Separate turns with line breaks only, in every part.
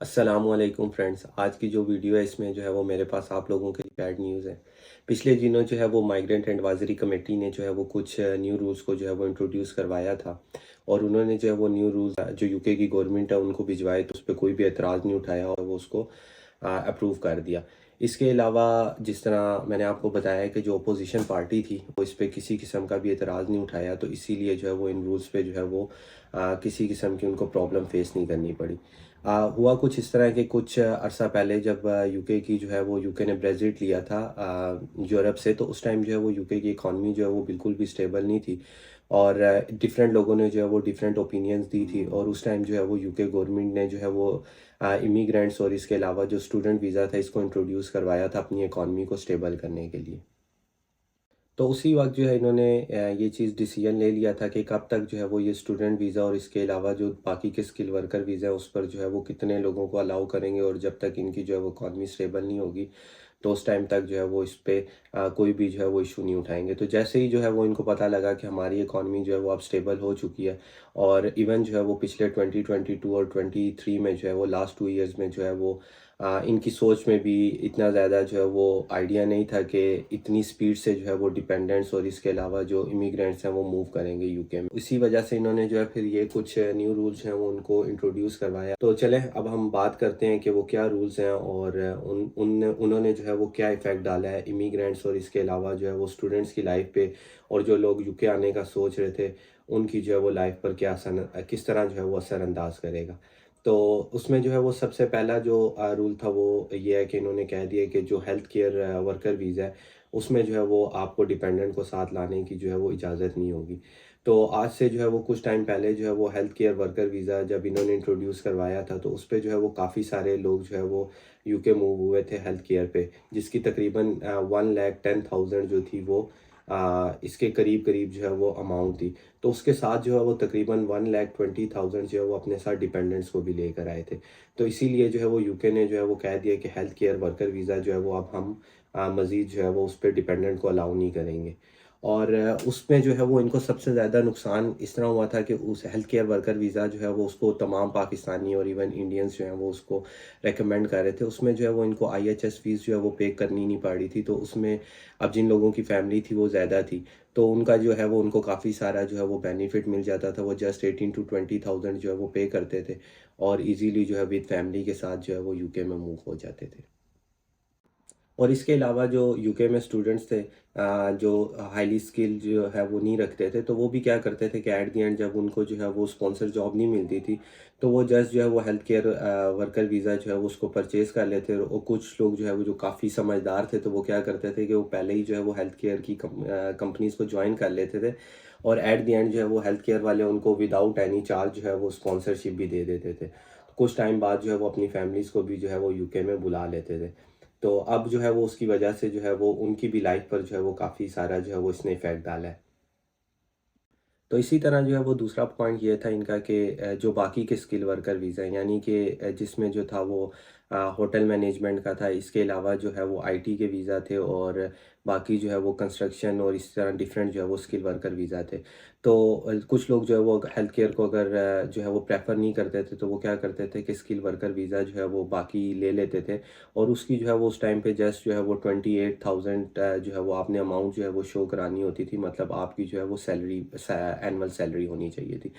अस्सलामुअलैकुम फ्रेंड्स। आज की जो वीडियो है इसमें जो है वो मेरे पास आप लोगों के लिए बैड न्यूज़ है। पिछले दिनों जो है वो माइग्रेंट एडवाइजरी कमेटी ने जो है वो कुछ न्यू रूल्स को जो है वो इंट्रोड्यूस करवाया था और उन्होंने जो है वो न्यू रूल्स जो यूके की गवर्नमेंट है उनको भिजवाए, तो उस पर कोई भी एतराज़ नहीं उठाया और वो उसको अप्रूव कर दिया। इसके अलावा जिस तरह मैंने आपको बताया कि जो अपोजिशन पार्टी थी वो इस पर किसी किस्म का भी एतराज़ नहीं उठाया, तो इसीलिए जो है वो इन रूल्स पे जो है वो किसी किस्म की उनको प्रॉब्लम फेस नहीं करनी पड़ी। हुआ कुछ इस तरह के कुछ अरसा पहले जब यूके की जो है वो यूके ने ब्रेग्ज़िट लिया था यूरोप से, तो उस टाइम जो है वो यूके की इकॉनमी जो है वो बिल्कुल भी स्टेबल नहीं थी और डिफरेंट लोगों ने जो है वो डिफरेंट ओपिनियंस दी थी और उस टाइम जो है वो यूके गवर्नमेंट ने जो है वो इमिग्रेंट्स और इसके अलावा जो स्टूडेंट वीज़ा था इसको इंट्रोड्यूस करवाया था अपनी इकॉनमी को स्टेबल करने के लिए। तो उसी वक़्त जो है इन्होंने ये चीज़ डिसीजन ले लिया था कि कब तक जो है वो ये स्टूडेंट वीज़ा और इसके अलावा जो बाकी के स्किल वर्कर वीज़ा है उस पर जो है वो कितने लोगों को अलाउ करेंगे, और जब तक इनकी जो है वो इकॉनमी स्टेबल नहीं होगी तो उस टाइम तक जो है वो इस पे कोई भी जो है वो इशू नहीं उठाएंगे। तो जैसे ही जो है वो इनको पता लगा कि हमारी इकॉनमी जो है वो अब स्टेबल हो चुकी है और इवन जो है वो पिछले 2022 और 23 में जो है वो लास्ट 2 ईयर्स में जो है वो इनकी सोच में भी इतना ज़्यादा जो है वो आइडिया नहीं था कि इतनी स्पीड से जो है वो डिपेंडेंट्स और इसके अलावा जो इमिग्रेंट्स हैं वो मूव करेंगे यूके में। इसी वजह से इन्होंने जो है फिर ये कुछ न्यू रूल्स हैं वो उनको इंट्रोड्यूस करवाया। तो चलें अब हम बात करते हैं कि वो क्या रूल्स हैं और उन्होंने जो है वो क्या इफ़ेक्ट डाला है इमिग्रेंट्स और इसके अलावा जो है वो स्टूडेंट्स की लाइफ पे, और जो लोग यूके आने का सोच रहे थे उनकी जो है वो लाइफ पर क्या असर, किस तरह जो है वो असरअंदाज करेगा। तो उसमें जो है वो सबसे पहला जो रूल था वो ये है कि इन्होंने कह दिया कि जो हेल्थ केयर वर्कर वीज़ा है उसमें जो है वो आपको डिपेंडेंट को साथ लाने की जो है वो इजाज़त नहीं होगी। तो आज से जो है वो कुछ टाइम पहले जो है वो हेल्थ केयर वर्कर वीज़ा जब इन्होंने इंट्रोड्यूस करवाया था तो उस पे जो है वो काफ़ी सारे लोग जो है वो यूके मूव हुए थे हेल्थ केयर पे, जिसकी तकरीबन 1,10,000 जो थी वो इसके करीब करीब जो है वो अमाउंट थी। तो उसके साथ जो है वो तकरीबन 1,20,000 जो है वो अपने साथ डिपेंडेंट्स को भी लेकर आए थे। तो इसीलिए जो है वो यूके ने जो है वो कह दिया कि हेल्थ केयर वर्कर वीज़ा जो है वो अब हम मज़ीद जो है वो उस पे डिपेंडेंट को अलाउ नहीं करेंगे। और उसमें जो है वो इनको सबसे ज़्यादा नुकसान इस तरह हुआ था कि उस हेल्थ केयर वर्कर वीज़ा जो है वो उसको तमाम पाकिस्तानी और इवन इंडियंस जो हैं वो उसको रेकमेंड कर रहे थे। उसमें जो है वो इनको आईएचएस फ़ीस जो है वो पे करनी नहीं पड़ रही थी। तो उसमें अब जिन लोगों की फैमिली थी वो ज़्यादा थी, तो उनका जो है वो उनको काफ़ी सारा जो है वो बेनिफिट मिल जाता था। वो जस्ट 18 टू 20,000 जो है वो पे करते थे और इजीली जो है विद फैमिली के साथ जो है वो यूके में मूव हो जाते थे। और इसके अलावा जो यूके में स्टूडेंट्स थे जो हाईली स्किल जो है वो नहीं रखते थे, तो वो भी क्या करते थे कि एट द एंड जब उनको जो है वो स्पॉन्सर जॉब नहीं मिलती थी तो वो जस्ट जो है वो हेल्थ केयर वर्कर वीज़ा जो है वो उसको परचेज़ कर लेते, और कुछ लोग जो है वो जो काफ़ी समझदार थे तो वो क्या करते थे कि वो पहले ही जो है वो हेल्थ केयर की कंपनीज़ को ज्वाइन कर लेते थे और एट द एंड जो है वो हेल्थ केयर वाले उनको विदाउट एनी चार्ज जो है वो स्पॉन्सरशिप भी दे देते थे। कुछ टाइम बाद जो है वो अपनी फैमिलीज़ को भी जो है वो यूके में बुला लेते थे। तो अब जो है वो उसकी वजह से जो है वो उनकी भी लाइफ पर जो है वो काफ़ी सारा जो है वो इसने इफ़ेक्ट डाला है। तो इसी तरह जो है वो दूसरा पॉइंट ये था इनका कि जो बाकी के स्किल वर्कर वीज़ा हैं, यानी कि जिसमें जो था वो होटल मैनेजमेंट का था, इसके अलावा जो है वो आईटी के वीज़ा थे और बाकी जो है वो कंस्ट्रक्शन और इस तरह डिफरेंट जो है वो स्किल वर्कर वीज़ा थे। तो कुछ लोग जो है वो हेल्थ केयर को अगर जो है वो प्रेफर नहीं करते थे तो वो क्या करते थे कि स्किल वर्कर वीज़ा जो है वो बाकी ले लेते थे और उसकी जो है वो उस टाइम पे जस्ट जो है वो 28,000 जो है वो आपने अमाउंट जो है वो शो करानी होती थी, मतलब आपकी जो है वो सैलरी एनुअल सैलरी होनी चाहिए थी।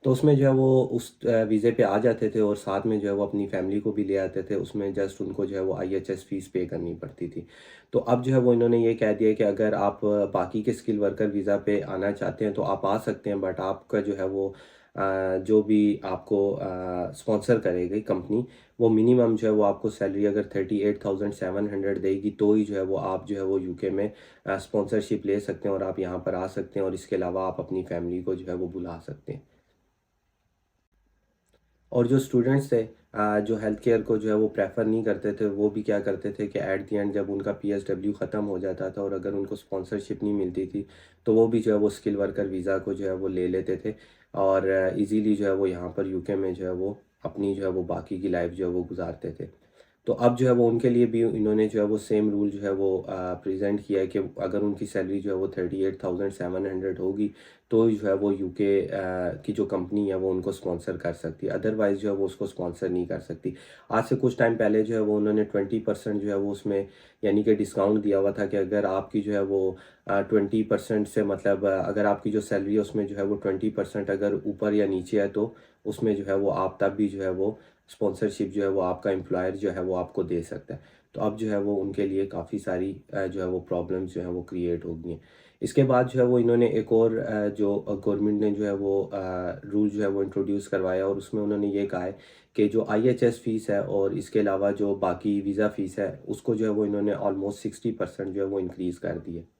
तो उसमें जो है वो उस वीज़े पे आ जाते थे और साथ में जो है वो अपनी फैमिली को भी ले आते थे, उसमें जस्ट उनको जो है वो आईएचएस फीस पे करनी पड़ती थी। तो अब जो है वो इन्होंने ये कह दिया कि अगर आप बाकी के स्किल वर्कर वीज़ा पे आना चाहते हैं तो आप आ सकते हैं, बट आपका जो है वो जो भी आपको स्पॉन्सर करेगी कंपनी, वो मिनिमम जो है वो आपको सैलरी अगर 38,700 देगी तो ही जो है वो आप जो है वो यूके में स्पॉन्सरशिप ले सकते हैं और आप यहाँ पर आ सकते हैं और इसके अलावा आप अपनी फैमिली को जो है वो बुला सकते हैं। और जो स्टूडेंट्स थे जो हेल्थ केयर को जो है वो प्रेफर नहीं करते थे, वो भी क्या करते थे कि एट द एंड जब उनका पीएसडब्ल्यू ख़त्म हो जाता था और अगर उनको स्पॉन्सरशिप नहीं मिलती थी तो वो भी जो है वो स्किल वर्कर वीज़ा को जो है वो ले लेते थे और इजीली जो है वो यहाँ पर यूके में जो है वो अपनी जो है वो बाकी की लाइफ जो है वो गुजारते थे। तो अब जो है वो उनके लिए भी इन्होंने जो है वो सेम रूल जो है वो प्रेजेंट किया है कि अगर उनकी सैलरी जो है वो 38,700 होगी तो जो है वो यूके की जो कंपनी है वो उनको स्पॉन्सर कर सकती है, अदरवाइज़ जो है वो उसको स्पॉन्सर नहीं कर सकती। आज से कुछ टाइम पहले जो है वो उन्होंने 20% जो है वो उसमें यानी कि डिस्काउंट दिया हुआ था कि अगर आपकी जो है वो 20% से मतलब अगर आपकी जो सैलरी है उसमें जो है वो 20% अगर ऊपर या नीचे है तो उसमें जो है वो आप तब भी जो है वो स्पॉन्सरशिप जो है वो आपका एम्प्लॉयर जो है वो आपको दे सकता है। तो अब जो है वो उनके लिए काफ़ी सारी जो है वो प्रॉब्लम्स जो है वो क्रिएट हो गई हैं। इसके बाद जो है वो इन्होंने एक और जो गवर्नमेंट ने जो है वो रूल जो है वो इंट्रोड्यूस करवाया और उसमें उन्होंने ये कहा है कि जो आईएचएस फ़ीस है और इसके अलावा जो बाकी वीज़ा फ़ीस है उसको जो है वो इन्होंने ऑलमोस्ट 60% जो है वो इंक्रीज़ कर दी है।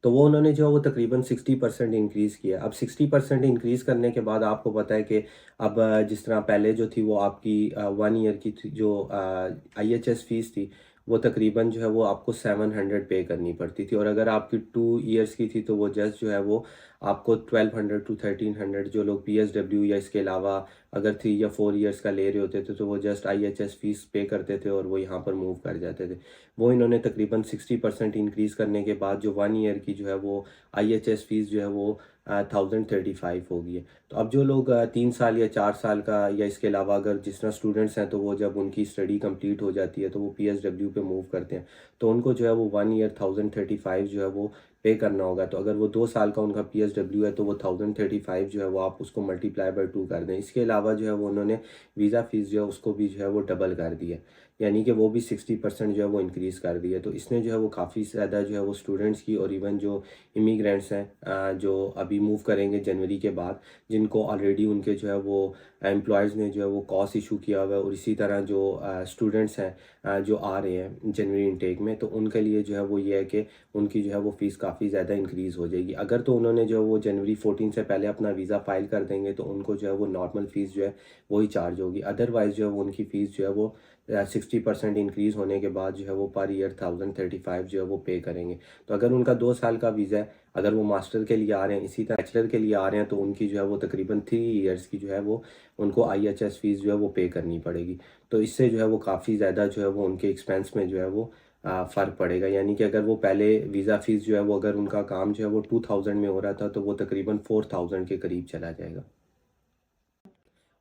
तो वो उन्होंने जो है वो तकरीबन 60% इंक्रीज़ किया। अब 60% इंक्रीज़ करने के बाद आपको पता है कि अब जिस तरह पहले जो थी वो आपकी 1 ईयर की थी जो आईएचएस फ़ीस थी, वो तकरीबन जो है वो आपको 700 पे करनी पड़ती थी और अगर आपकी 2 ईयर्स की थी तो वो जस्ट जो है वो आपको 1200 टू 1300 जो लोग पीएसडब्ल्यू या इसके अलावा अगर 3 या 4 ईयर्स का ले रहे होते थे तो वो जस्ट आईएचएस फ़ीस पे करते थे और वो यहाँ पर मूव कर जाते थे। वो इन्होंने तकरीबन 60% इंक्रीज़ करने के बाद जो 1 ईयर की जो है वो आईएचएस फ़ीस जो है वो 1035 हो गई है। तो अब जो लोग 3 साल या 4 साल का या इसके अलावा अगर जिस तरह स्टूडेंट्स हैं तो वो जब उनकी स्टडी कंप्लीट हो जाती है तो वो पीएसडब्ल्यू पे मूव करते हैं। तो उनको जो है वो 1 ईयर 1035 जो है वो पे करना होगा। तो अगर वो 2 साल का उनका पीएसडब्ल्यू है तो वो 1035 जो है वो आप उसको मल्टीप्लाई बाय 2 कर दें। इसके अलावा जो है वो उन्होंने वीज़ा फ़ीस जो है उसको भी जो है वो डबल कर दिया। यानी कि वो भी 60% जो है वो इंक्रीज़ कर दी है। तो इसने जो है वो काफ़ी ज़्यादा जो है वो स्टूडेंट्स की और इवन जो इमिग्रेंट्स हैं जो अभी मूव करेंगे जनवरी के बाद, जिनको ऑलरेडी उनके जो है वो एम्प्लॉयज़ ने जो है वो कॉस इशू किया हुआ है और इसी तरह जो स्टूडेंट्स हैं जो आ रहे हैं जनवरी इनटेक में, तो उनके लिए जो है वो ये है कि उनकी जो है वो फ़ीस काफ़ी ज़्यादा इंक्रीज़ हो जाएगी। अगर तो उन्होंने जो है वो जनवरी 14 से पहले अपना वीज़ा फ़ाइल कर देंगे तो उनको जो है वो नॉर्मल फ़ीस जो है वही चार्ज होगी। अदरवाइज़ जो है वो उनकी फ़ीस जो है वो 60% इंक्रीज़ होने के बाद जो है वो पर ईयर 1035 जो है वो पे करेंगे। तो अगर उनका 2 साल का वीज़ा है, अगर वो मास्टर के लिए आ रहे हैं, इसी तरह बैचलर के लिए आ रहे हैं तो उनकी जो है वो तकरीबन 3 ईयर्स की जो है वो उनको आईएचएस फ़ीस जो है वो पे करनी पड़ेगी। तो इससे जो है वो काफ़ी ज़्यादा जो है वो उनके एक्सपेंस में जो है वो फ़र्क पड़ेगा। यानी कि अगर वो पहले वीज़ा फ़ीस जो है वो अगर उनका काम जो है वो 2000 में हो रहा था तो वो तकरीबन 4000 के करीब चला जाएगा।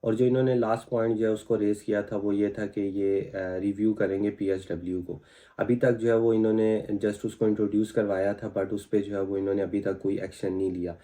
और जो इन्होंने लास्ट पॉइंट जो है उसको रेज़ किया था वो ये था कि ये रिव्यू करेंगे पीएसडब्ल्यू को। अभी तक जो है वो इन्होंने जस्ट उसको इंट्रोड्यूस करवाया था बट उस पे जो है वो इन्होंने अभी तक कोई एक्शन नहीं लिया।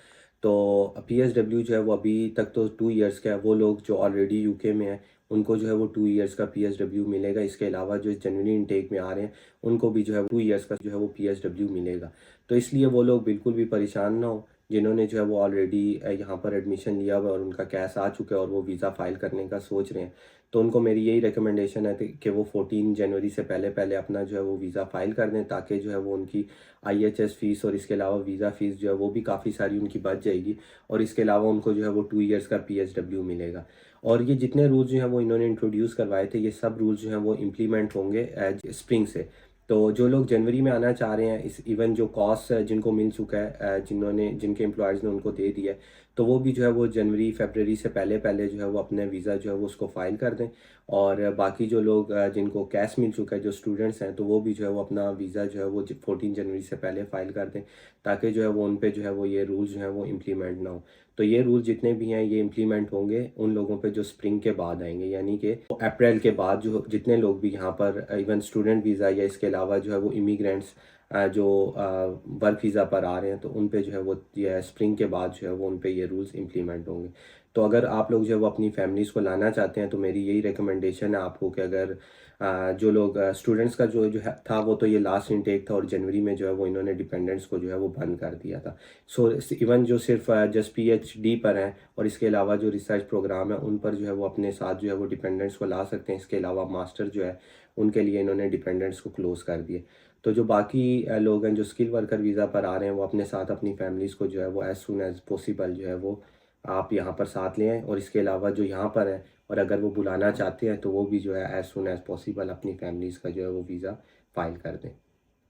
तो पीएसडब्ल्यू जो है वो अभी तक तो 2 इयर्स का है, वो लोग जो ऑलरेडी यूके में हैं उनको जो है वो 2 इयर्स का पीएसडब्ल्यू मिलेगा। इसके अलावा जो जनवरी इनटेक में आ रहे हैं उनको भी जो है 2 इयर्स का जो है वो पीएसडब्ल्यू मिलेगा। तो इसलिए वो लोग बिल्कुल भी परेशान ना हो जिन्होंने जो है वो ऑलरेडी यहाँ पर एडमिशन लिया हुआ है और उनका कैश आ चुका है और वो वीज़ा फ़ाइल करने का सोच रहे हैं। तो उनको मेरी यही रिकमेंडेशन है कि वो 14 जनवरी से पहले अपना जो है वो वीज़ा फ़ाइल कर दें ताकि जो है वो उनकी आईएचएस फ़ीस और इसके अलावा वीज़ा फ़ीस जो है वो भी काफ़ी सारी उनकी बच जाएगी और इसके अलावा उनको जो है वो 2 इयर्स का पीएसडब्ल्यू मिलेगा। और ये जितने रूल्स जो हैं वो इन्होंने इंट्रोड्यूस करवाए थे ये सब रूल्स जो हैं वो इम्प्लीमेंट होंगे स्प्रिंग से। तो जो लोग जनवरी में आना चाह रहे हैं इस इवन जो कॉस्ट जिनको मिल चुका है जिन्होंने जिनके एम्प्लॉयज़ ने उनको दे दिया है तो वो भी जो है वो जनवरी फरवरी से पहले जो है वो अपने वीज़ा जो है वो उसको फ़ाइल कर दें। और बाकी जो लोग जिनको कैश मिल चुका है जो स्टूडेंट्स हैं तो वो भी जो है वो अपना वीज़ा जो है वो 14 जनवरी से पहले फ़ाइल कर दें ताकि जो है वो उन पे जो है वो ये रूल्स जो है वो इम्प्लीमेंट ना हो। तो ये रूल जितने भी हैं ये इम्प्लीमेंट होंगे उन लोगों पे जो स्प्रिंग के बाद आएंगे, यानी कि अप्रैल के बाद जो जितने लोग भी यहाँ पर इवन स्टूडेंट वीज़ा या इसके अलावा जो है वो इमिग्रेंट्स जो वर्क वीज़ा पर आ रहे हैं तो उन पे जो है वो ये स्प्रिंग के बाद जो है वो उन पे ये रूल्स इम्प्लीमेंट होंगे। तो अगर आप लोग जो है वो अपनी फैमिलीज़ को लाना चाहते हैं तो मेरी यही रिकमेंडेशन है आपको कि अगर जो लोग स्टूडेंट्स का जो है था वो तो ये लास्ट इनटेक था और जनवरी में जो है वो इन्होंने डिपेंडेंट्स को जो है वो बंद कर दिया था। सो इवन जो सिर्फ जस्ट पीएचडी पर हैं और इसके अलावा जो रिसर्च प्रोग्राम है उन पर जो है वो अपने साथ जो है वो डिपेंडेंट्स को ला सकते हैं। इसके अलावा मास्टर जो है उनके लिए इन्होंने डिपेंडेंट्स को क्लोज़ कर दिए। तो जो बाकी लोग हैं जो स्किल वर्कर वीज़ा पर आ रहे हैं वो अपने साथ अपनी फैमिलीज़ को जो है वो एज़ सून एज़ पॉसिबल जो है वो आप यहाँ पर साथ ले आएँ और इसके अलावा जो यहाँ पर हैं और अगर वो बुलाना चाहते हैं तो वो भी जो है एज़ सून एज़ पॉसिबल अपनी फैमिलीज़ का जो है वो वीज़ा फ़ाइल कर दें।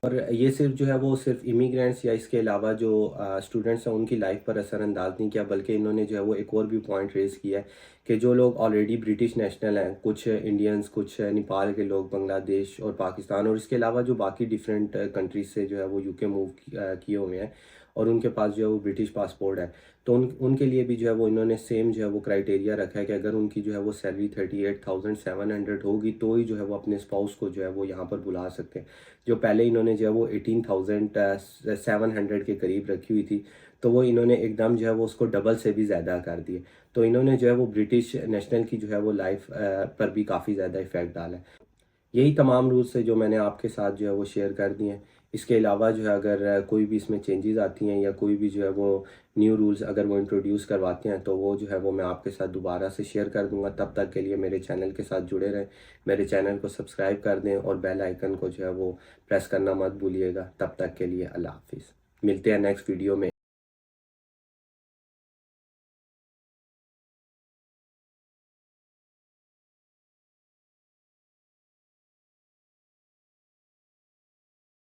और ये सिर्फ जो है वो सिर्फ इमिग्रेंट्स या इसके अलावा जो स्टूडेंट्स हैं उनकी लाइफ पर असरअंदाज नहीं किया, बल्कि इन्होंने जो है वो एक और भी पॉइंट रेज़ किया है कि जो लोग ऑलरेडी ब्रिटिश नेशनल हैं, कुछ इंडियंस, कुछ नेपाल के लोग, बांग्लादेश और पाकिस्तान, और इसके अलावा जो बाकी डिफरेंट कंट्रीज से जो है वो यूके मूव किए हुए हैं और उनके पास जो है वो ब्रिटिश पासपोर्ट है, तो उनके लिए भी जो है वो इन्होंने सेम जो है वो क्राइटेरिया रखा है कि अगर उनकी जो है वो सैलरी 38,700 होगी तो ही जो है वो अपने स्पाउस को जो है वो यहाँ पर बुला सकते हैं। जो पहले इन्होंने जो है वो 18,700 के करीब रखी हुई थी, तो वो इन्होंने एकदम जो है वो उसको डबल से भी ज़्यादा कर दिए। तो इन्होंने जो है वो ब्रिटिश नेशनल की जो है वो लाइफ पर भी काफ़ी ज़्यादा इफ़ेक्ट डाला है। यही तमाम रूल्स है जो मैंने आपके साथ जो है वो शेयर कर दिए हैं। इसके अलावा जो है अगर कोई भी इसमें चेंजेस आती हैं या कोई भी जो है वो न्यू रूल्स अगर वो इंट्रोड्यूस करवाते हैं, तो वो जो है वो मैं आपके साथ दोबारा से शेयर कर दूँगा। तब तक के लिए मेरे चैनल के साथ जुड़े रहें, मेरे चैनल को सब्सक्राइब कर दें और बेल आइकन को जो है वो प्रेस करना मत भूलिएगा। तब तक के लिए अल्लाह हाफ़िज़। मिलते हैं नेक्स्ट वीडियो में।